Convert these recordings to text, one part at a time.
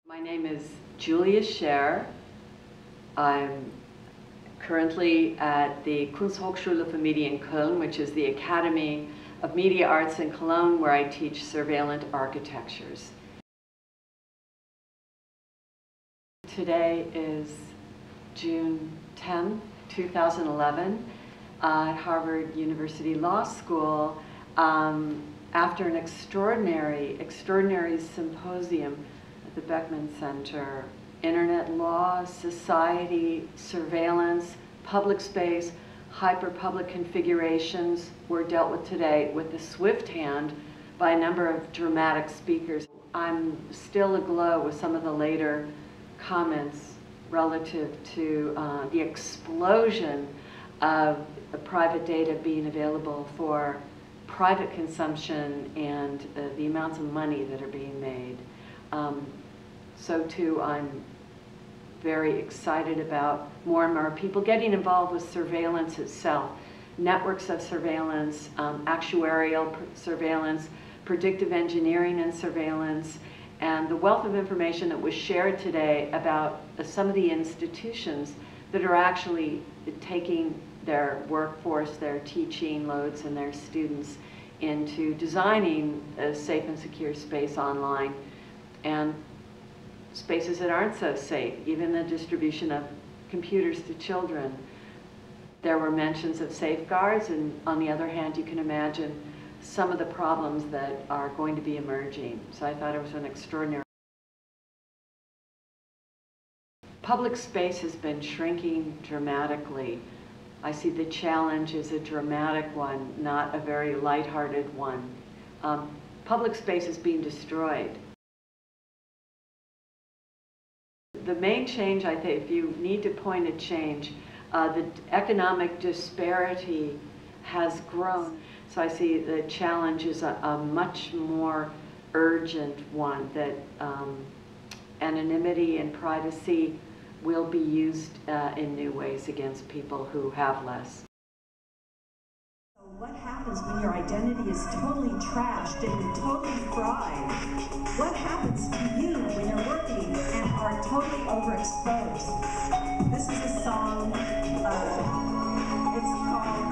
My name is Julia Scher. I'm currently at the Kunsthochschule für Medien in Köln, which is the Academy of Media Arts in Cologne, where I teach surveillance architectures. Today is June 10th, 2011, at Harvard University Law School, after an extraordinary symposium at the Beckman Center. Internet law, society, surveillance, public space, hyperpublic configurations were dealt with today with the swift hand by a number of dramatic speakers. I'm still aglow with some of the later comments relative to the explosion of private data being available for private consumption and the amounts of money that are being made. So too, I'm very excited about more and more people getting involved with surveillance itself, networks of surveillance, actuarial surveillance, predictive engineering and surveillance, and the wealth of information that was shared today about some of the institutions that are actually taking their workforce, their teaching loads, and their students into designing a safe and secure space online, and spaces that aren't so safe, even the distribution of computers to children. There were mentions of safeguards, and on the other hand, you can imagine some of the problems that are going to be emerging. So I thought it was an extraordinary. Public space has been shrinking dramatically. I see the challenge as a dramatic one, not a very lighthearted one. Public space is being destroyed. The main change, I think, if you need to point a change, the economic disparity has grown. So I see the challenge is a much more urgent one, that anonymity and privacy will be used in new ways against people who have less. So what happens when your identity is totally trashed and you're totally fried? What happens to you when you're working and are totally overexposed? This is a song, it's called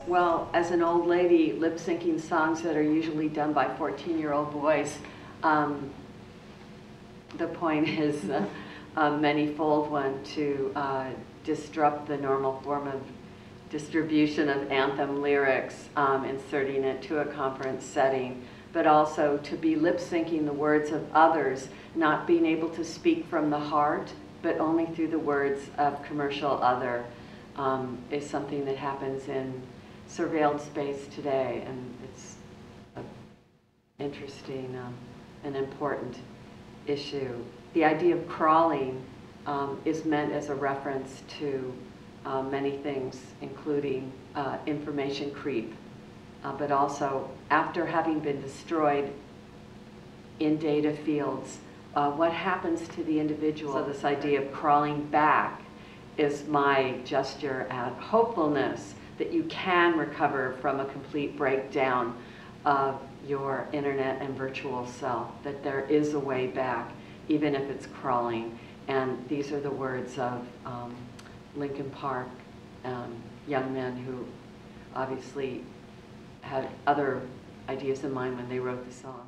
Well, as an old lady lip-syncing songs that are usually done by 14-year-old boys, the point is a many-fold one, to disrupt the normal form of distribution of anthem lyrics, inserting it to a conference setting, but also to be lip-syncing the words of others, not being able to speak from the heart, but only through the words of commercial other, is something that happens in surveilled space today, and it's an interesting and important issue. The idea of crawling is meant as a reference to many things, including information creep, but also after having been destroyed in data fields, what happens to the individual. So this idea of crawling back is my gesture at hopefulness that you can recover from a complete breakdown of your internet and virtual self, that there is a way back, even if it's crawling. And these are the words of Linkin Park, young men who obviously had other ideas in mind when they wrote the song.